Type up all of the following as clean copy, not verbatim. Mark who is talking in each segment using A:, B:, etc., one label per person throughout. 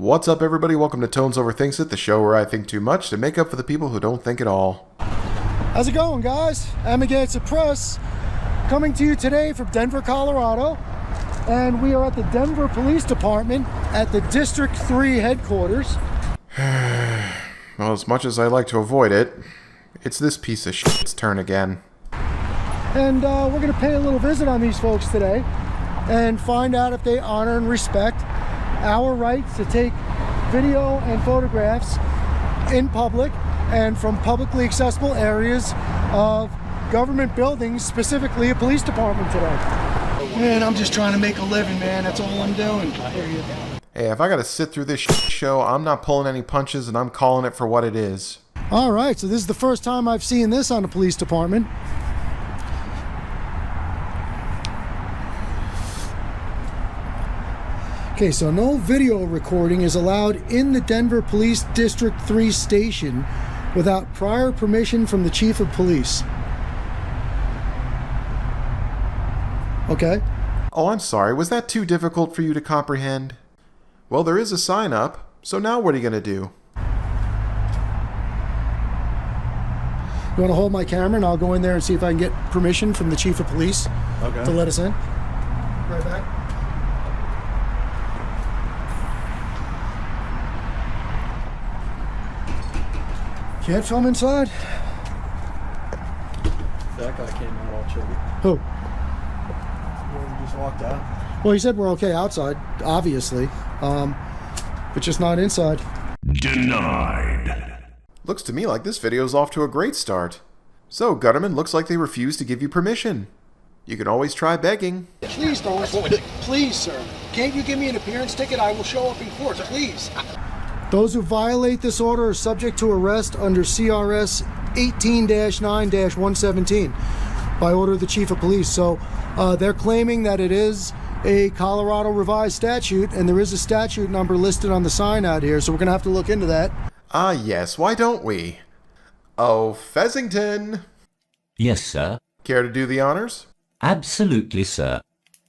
A: What's up, everybody? Welcome to Tones Overthinks It, the show where I think too much to make up for the people who don't think at all.
B: How's it going, guys? Amagansett Press coming to you today from Denver, Colorado. And we are at the Denver Police Department at the District 3 headquarters.
A: Well, as much as I like to avoid it, it's this piece of shit's turn again.
B: And we're going to pay a little visit on these folks today and find out if they honor and respect our rights to take video and photographs in public and from publicly accessible areas of government buildings, specifically a police department today. Man, I'm just trying to make a living, man. That's all I'm doing.
A: Hey, if I gotta sit through this show, I'm not pulling any punches and I'm calling it for what it is.
B: All right, so this is the first time I've seen this on the police department. Okay, so no video recording is allowed in the Denver Police District 3 station without prior permission from the Chief of Police. Okay.
A: Oh, I'm sorry. Was that too difficult for you to comprehend? Well, there is a sign up, so now what are you gonna do?
B: You want to hold my camera and I'll go in there and see if I can get permission from the Chief of Police to let us in? Right back. Can't film inside?
C: That guy came out all chilly.
B: Who?
C: He just walked out.
B: Well, he said we're okay outside, obviously, but just not inside.
D: Denied.
A: Looks to me like this video's off to a great start. So, Gutterman, looks like they refuse to give you permission. You can always try begging.
B: Please don't. Please, sir. Can't you give me an appearance ticket? I will show up in court, please. Those who violate this order are subject to arrest under CRS 18-9-117 by order of the Chief of Police. So they're claiming that it is a Colorado revised statute, and there is a statute number listed on the sign out here, so we're going to have to look into that.
A: Ah, yes, why don't we? Oh, Fezzington!
D: Yes, sir.
A: Care to do the honors?
D: Absolutely, sir.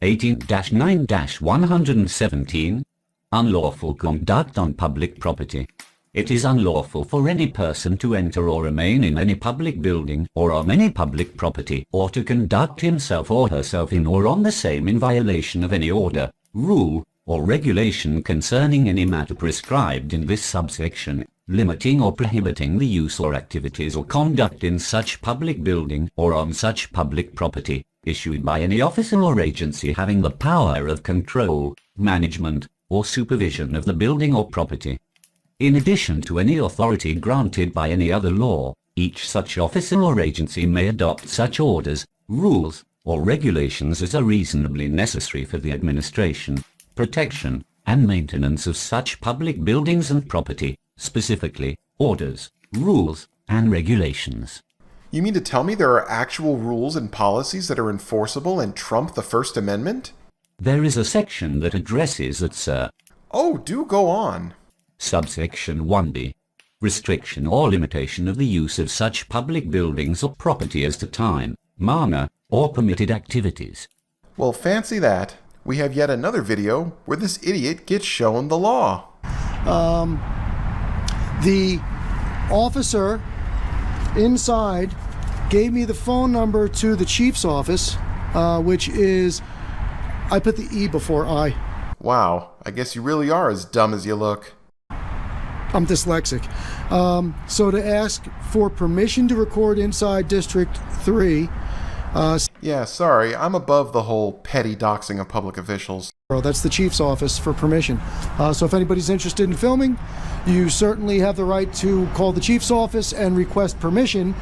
D: 18-9-117. Unlawful conduct on public property. It is unlawful for any person to enter or remain in any public building or on any public property, or to conduct himself or herself in or on the same in violation of any order, rule, or regulation concerning any matter prescribed in this subsection, limiting or prohibiting the use or activities or conduct in such public building or on such public property, issued by any officer or agency having the power of control, management, or supervision of the building or property. In addition to any authority granted by any other law, each such officer or agency may adopt such orders, rules, or regulations as are reasonably necessary for the administration, protection, and maintenance of such public buildings and property, specifically, orders, rules, and regulations.
A: You mean to tell me there are actual rules and policies that are enforceable and trump the First Amendment?
D: There is a section that addresses it, sir.
A: Oh, do go on.
D: Subsection 1b. Restriction or limitation of the use of such public buildings or property as to time, manner, or permitted activities.
A: Well, fancy that. We have yet another video where this idiot gets shown the law.
B: The officer inside gave me the phone number to the chief's office, which is... I put the E before I.
A: Wow, I guess you really are as dumb as you look.
B: I'm dyslexic. So to ask for permission to record inside District 3.
A: Yeah, sorry, I'm above the whole petty doxing of public officials.
B: That's the chief's office for permission. So if anybody's interested in filming, you certainly have the right to call the chief's office and request permission,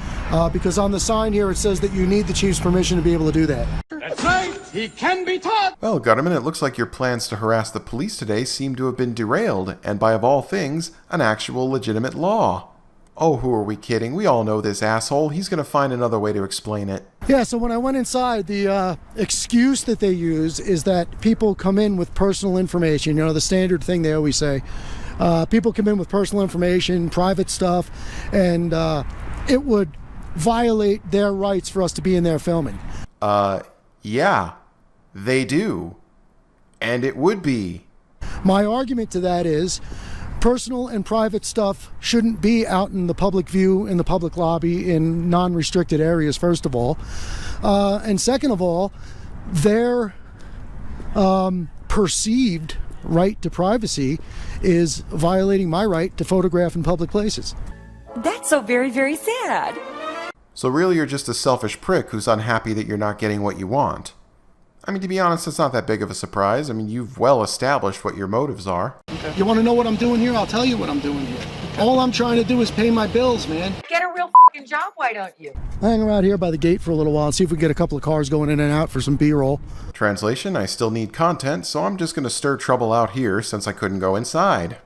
B: because on the sign here it says that you need the chief's permission to be able to do that.
E: That's right! He can be taught!
A: Well, Gutterman, it looks like your plans to harass the police today seem to have been derailed, and by of all things, an actual legitimate law. Oh, who are we kidding? We all know this asshole. He's gonna find another way to explain it.
B: Yeah, so when I went inside, the excuse that they use is that people come in with personal information. You know, the standard thing they always say. People come in with personal information, private stuff, and it would violate their rights for us to be in there filming.
A: Yeah, they do. And it would be.
B: My argument to that is personal and private stuff shouldn't be out in the public view, in the public lobby, in non-restricted areas, first of all. And second of all, their perceived right to privacy is violating my right to photograph in public places.
F: That's so very, very sad.
A: So really you're just a selfish prick who's unhappy that you're not getting what you want. I mean, to be honest, it's not that big of a surprise. I mean, you've well established what your motives are.
B: Okay. You want to know what I'm doing here? I'll tell you what I'm doing here. All I'm trying to do is pay my bills, man.
F: Get a real fucking job, why don't you?
B: Hang around here by the gate for a little while and see if we get a couple of cars going in and out for some B-roll.
A: Translation, I still need content, so I'm just going to stir trouble out here since I couldn't go inside.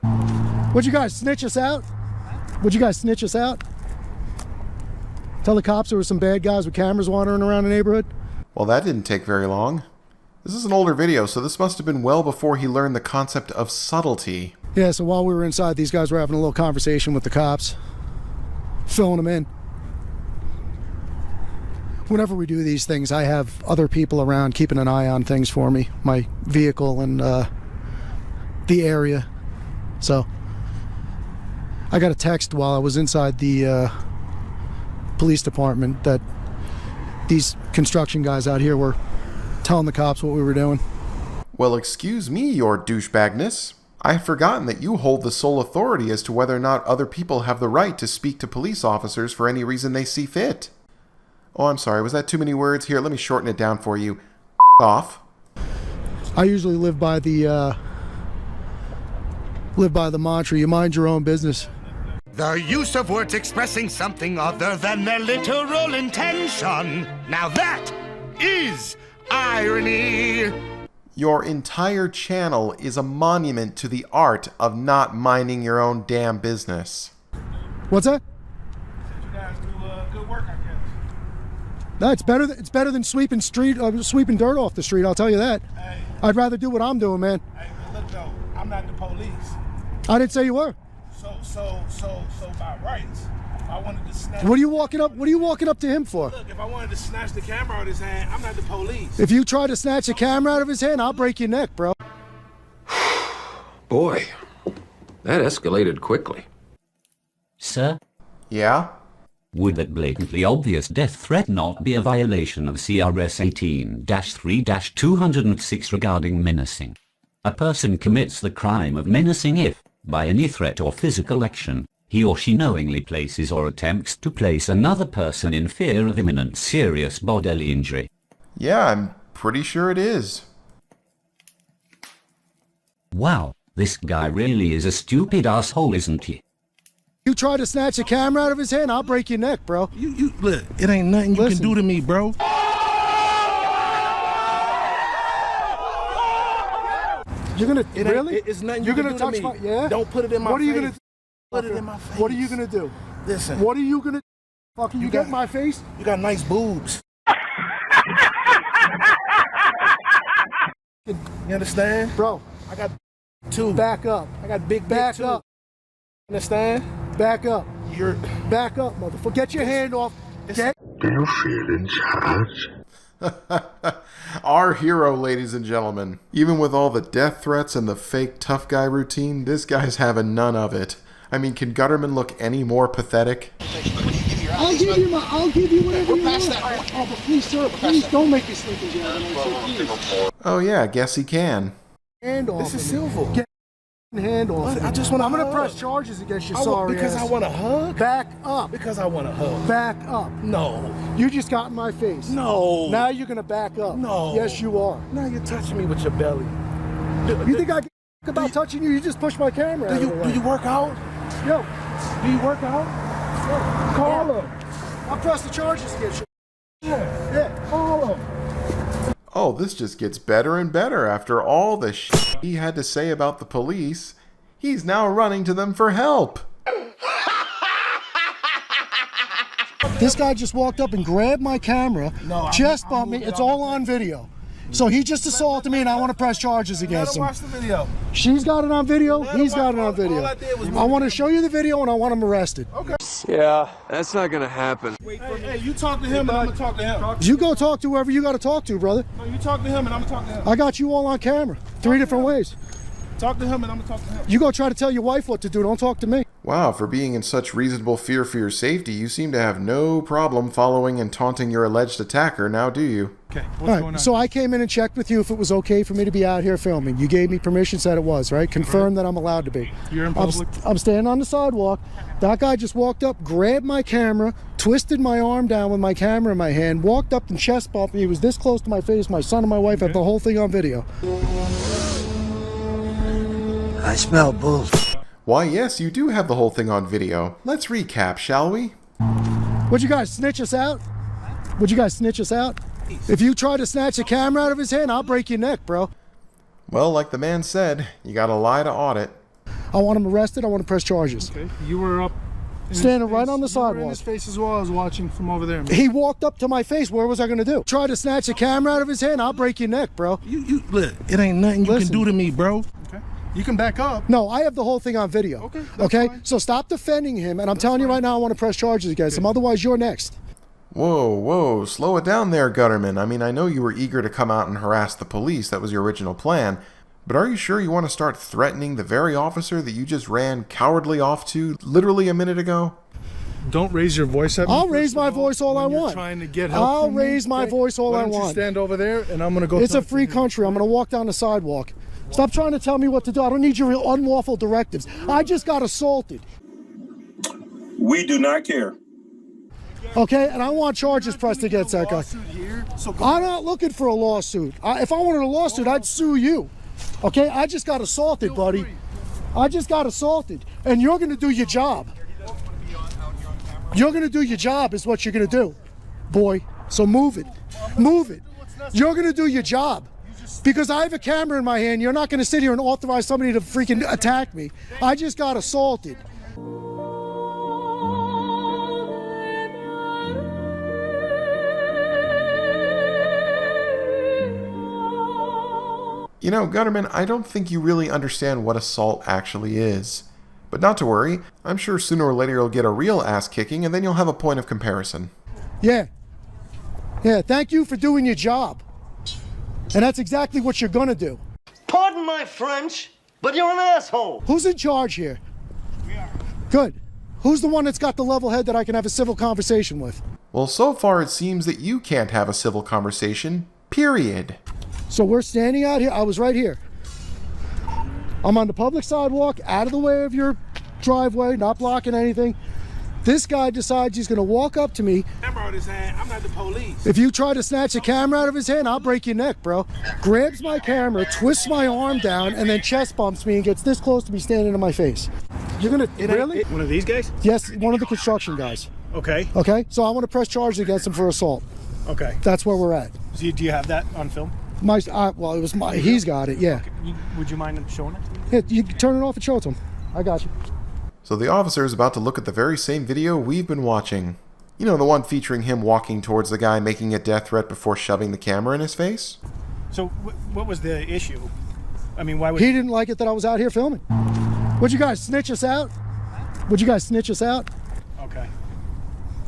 B: Would you guys snitch us out? Would you guys snitch us out? Tell the cops there were some bad guys with cameras wandering around the neighborhood?
A: Well, that didn't take very long. This is an older video, so this must have been well before he learned the concept of subtlety.
B: Yeah, so while we were inside, these guys were having a little conversation with the cops, filling them in. Whenever we do these things, I have other people around keeping an eye on things for me, my vehicle and the area. So I got a text while I was inside the police department that these construction guys out here were telling the cops what we were doing.
A: Well, excuse me, your douchebagness. I had forgotten that you hold the sole authority as to whether or not other people have the right to speak to police officers for any reason they see fit. Oh, I'm sorry, was that too many words? Here, let me shorten it down for you. Off.
B: I usually live by the mantra, you mind your own business.
G: The use of words expressing something other than their literal intention. Now that is irony.
A: Your entire channel is a monument to the art of not minding your own damn business.
B: What's that?
E: You guys do good work, I guess.
B: No, it's better than sweeping dirt off the street, I'll tell you that.
E: Hey,
B: I'd rather do what I'm doing, man.
E: hey, but look though, I'm not the police.
B: I didn't say you were.
E: So by rights, if I wanted to snatch.
B: What are you walking up to him for?
E: Look, if I wanted to snatch the camera out of his hand, I'm not the police.
B: If you try to snatch a camera out of his hand, I'll break your neck, bro.
H: Boy, that escalated quickly.
D: Sir,
A: Yeah?
D: would that blatantly obvious death threat not be a violation of CRS 18-3-206 regarding menacing? A person commits the crime of menacing if, by any threat or physical action, he or she knowingly places or attempts to place another person in fear of imminent serious bodily injury.
A: Yeah, I'm pretty sure it is.
D: Wow, this guy really is a stupid asshole, isn't he?
B: You try to snatch a camera out of his hand, I'll break your neck, bro.
I: You look, it ain't nothing you
B: Listen.
I: can do to me, bro.
B: You're gonna
I: It
B: really?
I: It's nothing
B: You're
I: you
B: gonna
I: can do
B: touch
I: to me.
B: my yeah?
I: Don't put it in my
B: What are
I: face.
B: you gonna
I: Put it in my face.
B: What are you gonna do?
I: Listen.
B: What are you gonna fucking you get in my face?
I: You got nice boobs. You understand?
B: Bro,
I: I got two.
B: back up.
I: I got big
B: Back
I: too.
B: up.
I: Understand?
B: Back up.
I: You're
B: Back up, motherfucker. Get your hand off. Get
H: Do you feel in charge?
A: Our hero, ladies and gentlemen. Even with all the death threats and the fake tough guy routine, this guy's having none of it. I mean, can Gutterman look any more pathetic?
B: I'll give you whatever you want. Oh, but please, sir, please don't make me sleep in jail. Please.
A: Oh yeah, I guess he can.
B: Hand off.
I: This is
B: of me.
I: civil.
B: Get your hand off.
I: But
B: me.
I: I just wanna
B: I'm gonna
I: hug.
B: press charges against you.
I: I wa-
B: Sorry,
I: because
B: ass.
I: I want a hug.
B: Back up.
I: Because I want a hug.
B: Back up.
I: No.
B: You just got in my face.
I: No.
B: Now you're gonna back up.
I: No.
B: Yes, you are.
I: Now you're touching me with your belly.
B: You think I give a about touching you? You just push my camera. out of the way.
I: Do you work out?
B: Yo,
I: Do you work out?
B: call him. I'll press the charges against you. Yeah, call him.
A: Oh, this just gets better and better after all the shit he had to say about the police. He's now running to them for help.
B: This guy just walked up and grabbed my camera, chest bumped me. It's all on video. So he just assaulted me, and I want to press charges against him.
I: Watch the video.
B: She's got it on video. He's got it on
I: all
B: video.
I: I did was
B: I want to show you the video, and I want him arrested.
H: Yeah, that's not gonna happen.
E: Hey, you talk to him and I'm gonna talk to him.
B: You go talk to whoever you got to talk to, brother.
E: No, you talk to him and I'm gonna talk to him.
B: I got you all on camera. 3 different ways.
E: Talk to him and I'm gonna talk to him.
B: You go try to tell your wife what to do. Don't talk to me.
A: Wow, for being in such reasonable fear for your safety, you seem to have no problem following and taunting your alleged attacker, now do you?
E: Okay, what's
B: All
E: going
B: right,
E: on?
B: so I came in and checked with you if it was okay for me to be out here filming. You gave me permission, said it was, right? Confirmed that I'm allowed to be.
E: You're in public?
B: I'm standing on the sidewalk. That guy just walked up, grabbed my camera, twisted my arm down with my camera in my hand, walked up and chest bumped me. He was this close to my face. My son and my wife have the whole thing on video.
I: I smell bull.
A: Why, yes, you do have the whole thing on video. Let's recap, shall we?
B: Would you guys snitch us out? Would you guys snitch us out? If you try to snatch a camera out of his hand, I'll break your neck, bro.
A: Well, like the man said, you gotta lie to audit.
B: I want him arrested. I want to press charges.
E: Okay, you were up. in
B: Standing
E: his
B: right
E: face.
B: on the
E: You were in
B: sidewalk.
E: his face as well. I was watching from over there. Man.
B: He walked up to my face. Where was I going to do? Try to snatch a camera out of his hand, I'll break your neck, bro.
I: You look, it ain't nothing you
B: Listen.
I: can do to me, bro.
E: Okay, you can back up.
B: No, I have the whole thing on video.
E: Okay, that's
B: Okay?
E: fine.
B: So stop defending him, and I'm telling you right now, I want to press charges against him. Otherwise, you're next.
A: Whoa, slow it down there, Gutterman. I mean, I know you were eager to come out and harass the police, that was your original plan, but are you sure you want to start threatening the very officer that you just ran cowardly off to literally a minute ago?
E: Don't raise your voice at me.
B: I'll
E: first
B: raise
E: of
B: my voice all
E: when
B: I
E: you're
B: want.
E: Trying to get help
B: I'll
E: from me,
B: raise my
E: okay?
B: voice all
E: Why
B: I
E: don't you
B: want.
E: stand over there, and I'm gonna go.
B: It's a
E: talk to
B: free
E: him.
B: country. I'm going to walk down the sidewalk. Stop trying to tell me what to do. I don't need your unlawful directives. I just got assaulted.
J: We do not care.
B: Okay? And I want charges pressed against that guy.
E: Lawsuit here, so go
B: I'm not looking for a lawsuit. If I wanted a lawsuit, I'd sue you. Okay? I just got assaulted, buddy. I just got assaulted. And you're going to do your job. You're going to do your job is what you're going to do, boy. So move it. Move it. You're going to do your job. Because I have a camera in my hand, you're not going to sit here and authorize somebody to freaking attack me. I just got assaulted.
A: You know, Gutterman, I don't think you really understand what assault actually is. But not to worry, I'm sure sooner or later you'll get a real ass kicking and then you'll have a point of comparison.
B: Yeah. Yeah, thank you for doing your job. And that's exactly what you're going to do.
K: Pardon my French, but you're an asshole.
B: Who's in charge here? Good. Who's the one that's got the level head that I can have a civil conversation with?
A: Well, so far it seems that you can't have a civil conversation, period.
B: So we're standing out here. I was right here. I'm on the public sidewalk, out of the way of your driveway, not blocking anything. This guy decides he's going to walk up to me.
E: Camera out his hand. I'm not the police.
B: If you try to snatch a camera out of his hand, I'll break your neck, bro. Grabs my camera, twists my arm down, and then chest bumps me and gets this close to me standing in my face. You're going to, really?
E: One of these guys?
B: Yes, one of the construction guys.
E: Okay.
B: Okay, so I want to press charges against him for assault.
E: Okay.
B: That's where we're at.
E: So do you have that on film?
B: Well, it was my. He's got it. Yeah.
E: Would you mind showing it to me?
B: Yeah, you turn it off and show it to him. I got you.
A: So the officer is about to look at the very same video we've been watching. You know, the one featuring him walking towards the guy making a death threat before shoving the camera in his face?
E: So what was the issue? I mean, why would
B: He didn't like it that I was out here filming. Would you guys snitch us out? Would you guys snitch us out?
E: Okay.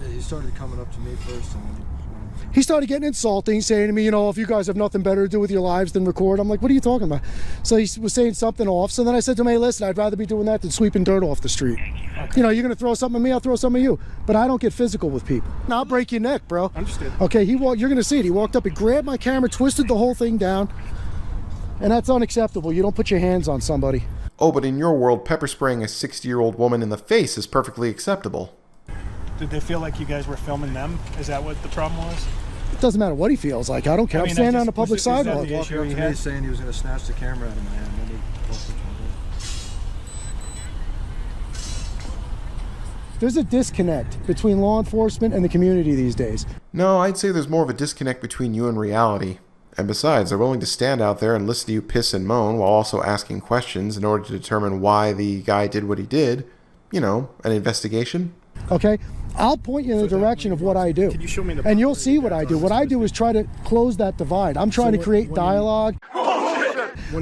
C: Yeah, he started coming up to me first, and
B: He started getting insulting, saying to me, you know, if you guys have nothing better to do with your lives than record. I'm like, what are you talking about? So he was saying something off. So then I said to him, hey, listen, I'd rather be doing that than sweeping dirt off the street. Okay. You know, you're going to throw something at me, I'll throw something at you. But I don't get physical with people. I'll break your neck, bro.
E: Understood.
B: Okay, you're going to see it. He walked up and grabbed my camera, twisted the whole thing down. And that's unacceptable. You don't put your hands on somebody.
A: Oh, but in your world, pepper spraying a 60-year-old woman in the face is perfectly acceptable.
E: Did they feel like you guys were filming them? Is that what the problem was?
B: It doesn't matter what he feels like. I don't care.
E: I
B: I'm
E: mean,
B: standing
E: I
B: on the
E: just-
B: public
E: was that
B: sidewalk.
E: the
C: walking
E: issue
C: up
E: he
C: to me
E: had?
C: saying he was going to snatch the camera out of my hand, and then he walked up to me.
B: There's a disconnect between law enforcement and the community these days.
A: No, I'd say there's more of a disconnect between you and reality. And besides, they're willing to stand out there and listen to you piss and moan while also asking questions in order to determine why the guy did what he did. You know, an investigation.
B: Okay? I'll point you in the direction of what I do.
E: Can you show me the
B: And you'll see what I do. What I do is try to close that divide. I'm trying to create dialogue.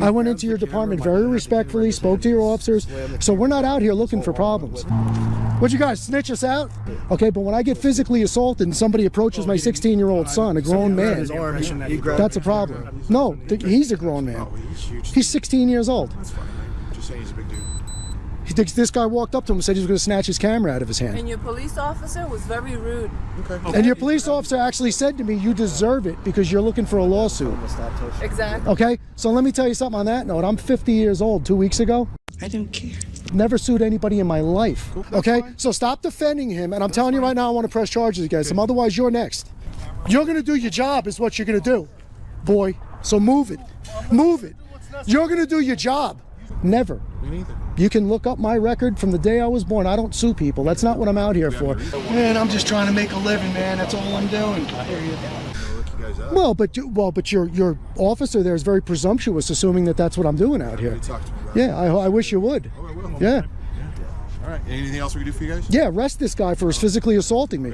B: I went into your department very respectfully, spoke to your officers. So we're not out here looking for problems. Would you guys snitch us out? Okay, but when I get physically assaulted and somebody approaches my 16-year-old son, a grown man, that's a problem. No, he's a grown man. He's 16 years old.
L: saying he's a big dude?
B: He thinks this guy walked up to him and said he was going to snatch his camera out of his hand.
M: And your police officer was very rude.
L: Okay.
B: And your police officer actually said to me, you deserve it because you're looking for a lawsuit.
M: Exactly.
B: Okay? So let me tell you something on that note. I'm 50 years old 2 weeks ago.
I: I don't care.
B: Never sued anybody in my life. Okay? So stop defending him. And I'm telling you right now, I want to press charges against him. Otherwise, you're next. You're going to do your job is what you're going to do, boy. So move it. Move it. You're going to do your job. Never.
L: Me neither.
B: You can look up my record from the day I was born. I don't sue people. That's not what I'm out here for. Man, I'm just trying to make a living, man. That's all I'm doing. Well, but your officer there is very presumptuous, assuming that that's what I'm doing out here. Yeah, I wish you would.
L: Oh, I will.
B: Yeah.
L: All right. Anything else we can do for you guys?
B: Yeah, arrest this guy for physically assaulting me.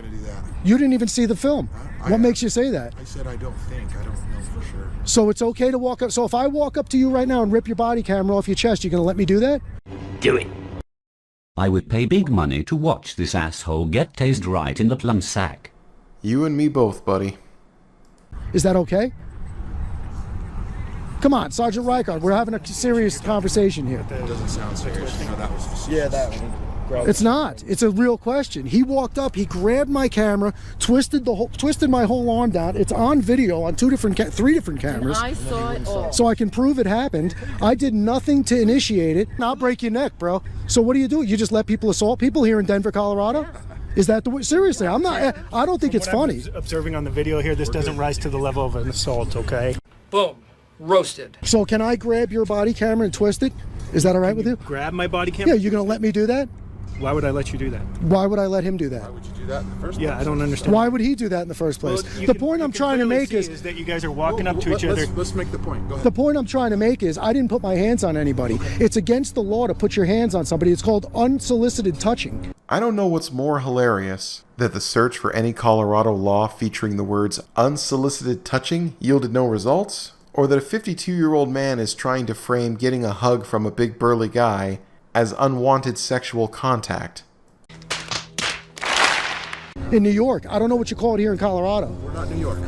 B: You didn't even see the film. What makes you say that?
L: I said I don't think. I don't know for sure.
B: So it's okay to walk up. So if I walk up to you right now and rip your body camera off your chest, you're going to let me do that?
D: Do it. I would pay big money to watch this asshole get tased right in the plum sack.
A: You and me both, buddy.
B: Is that okay? Come on, Sergeant Reichard, we're having a serious conversation here.
L: That doesn't sound serious. No, that was facetious.
C: Yeah, that one.
B: It's not. It's a real question. He walked up, he grabbed my camera, twisted my whole arm down. It's on video on three different cameras.
M: And I saw it all.
B: So I can prove it happened. I did nothing to initiate it. And I'll break your neck, bro. So what do? You just let people assault people here in Denver, Colorado? Is that the way? Seriously, I'm not. I don't think it's funny.
E: Observing on the video here, this doesn't rise to the level of an assault, okay?
N: Boom. Roasted.
B: So can I grab your body camera and twist it? Is that all right with you?
E: Grab my body camera?
B: Yeah, you're going to let me do that?
E: Why would I let you do that?
B: Why would I let him do that?
L: Why would you do that in the first place?
E: Yeah, I don't understand.
B: Why would he do that in the first place?
E: Well,
B: the point I'm trying to make
E: is that you guys are walking up to each other.
L: Let's make the point. Go ahead.
B: The point I'm trying to make is I didn't put my hands on anybody. It's against the law to put your hands on somebody. It's called unsolicited touching.
A: I don't know what's more hilarious, that the search for any Colorado law featuring the words unsolicited touching yielded no results, or that a 52-year-old man is trying to frame getting a hug from a big burly guy as unwanted sexual contact.
B: In New York, I don't know what you call it here in Colorado.
L: We're not New York.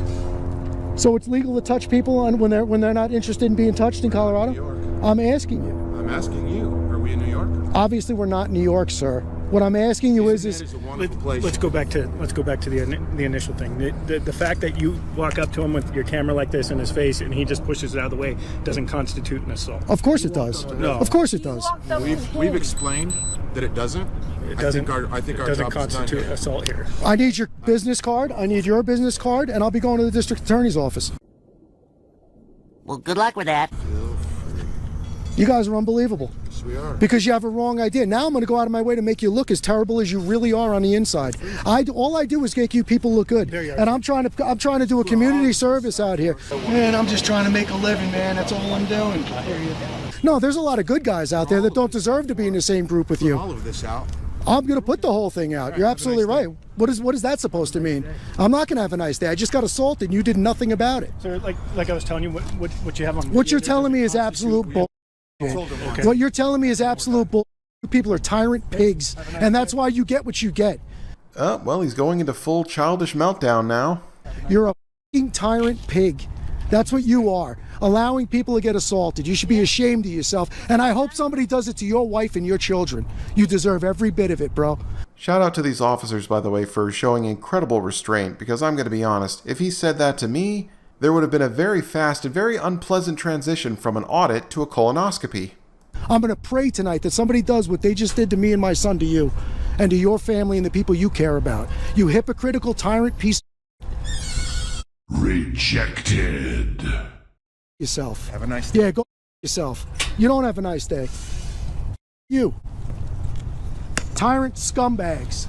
B: So it's legal to touch people when they're not interested in being touched in Colorado?
L: New York.
B: I'm asking you.
L: I'm asking you. Are we in New York?
B: Obviously, we're not in New York, sir. What I'm asking you is
L: a wonderful place.
E: Let's go back to the initial thing. The fact that you walk up to him with your camera like this in his face and he just pushes it out of the way doesn't constitute an assault.
B: Of course it does.
E: No.
B: Of course it does.
L: We've explained that it doesn't.
E: It doesn't.
L: I think our
E: doesn't
L: job
E: constitute
L: is done.
E: assault here.
B: I need your business card. I need your business card, and I'll be going to the district attorney's office.
N: Well, good luck with that.
B: You guys are unbelievable.
L: Yes, we are.
B: Because you have a wrong idea. Now I'm going to go out of my way to make you look as terrible as you really are on the inside. All I do is make you people look good. And I'm trying to do a community service out here. Man, I'm just trying to make a living, man. That's all I'm doing. No, there's a lot of good guys out there that don't deserve to be in the same group with you.
L: All of this out.
B: I'm going to put the whole thing out. You're absolutely right. What is that supposed to mean? I'm not going to have a nice day. I just got assaulted and you did nothing about it.
E: So like I was telling you, what you have on.
B: What you're telling me is absolute bull.
E: Okay.
B: What you're telling me is absolute bull. You people are tyrant pigs, and that's why you get what you get.
A: Well, he's going into full childish meltdown now.
B: You're a fucking tyrant pig. That's what you are. Allowing people to get assaulted. You should be ashamed of yourself. And I hope somebody does it to your wife and your children. You deserve every bit of it, bro.
A: Shout out to these officers, by the way, for showing incredible restraint, because I'm going to be honest, if he said that to me, there would have been a very fast and very unpleasant transition from an audit to a colonoscopy.
B: I'm going to pray tonight that somebody does what they just did to me and my son to you, and to your family and the people you care about. You hypocritical tyrant piece of...
O: Rejected.
B: Yourself.
L: Have a nice day.
B: Yeah, go yourself. You don't have a nice day. You. Tyrant scumbags.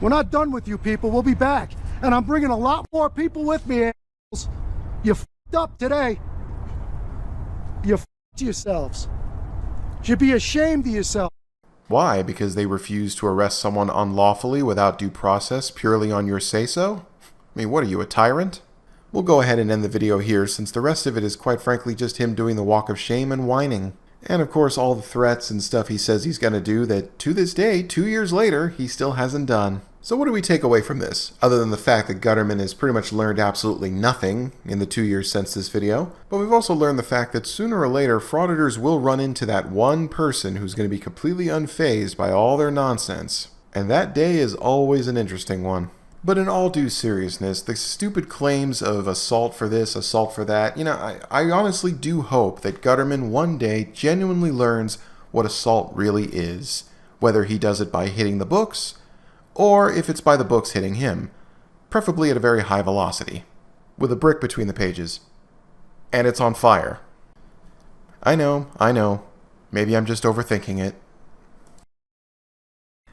B: We're not done with you people. We'll be back. And I'm bringing a lot more people with me, assholes. You f***ed up today. You f***ed yourselves. You should be ashamed of yourself.
A: Why? Because they refused to arrest someone unlawfully without due process purely on your say-so? I mean, what are you, a tyrant? We'll go ahead and end the video here, since the rest of it is quite frankly just him doing the walk of shame and whining. And of course all the threats and stuff he says he's gonna do that, to this day, 2 years later, he still hasn't done. So what do we take away from this, other than the fact that Gutterman has pretty much learned absolutely nothing in the 2 years since this video? But we've also learned the fact that sooner or later, frauditors will run into that one person who's going to be completely unfazed by all their nonsense. And that day is always an interesting one. But in all due seriousness, the stupid claims of assault for this, assault for that, I honestly do hope that Gutterman one day genuinely learns what assault really is. Whether he does it by hitting the books, or if it's by the books hitting him, preferably at a very high velocity, with a brick between the pages. And it's on fire. I know. Maybe I'm just overthinking it.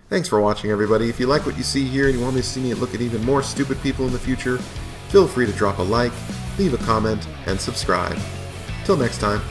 A: Thanks for watching, everybody. If you like what you see here and you want me to see me look at even more stupid people in the future, feel free to drop a like, leave a comment, and subscribe. Till next time.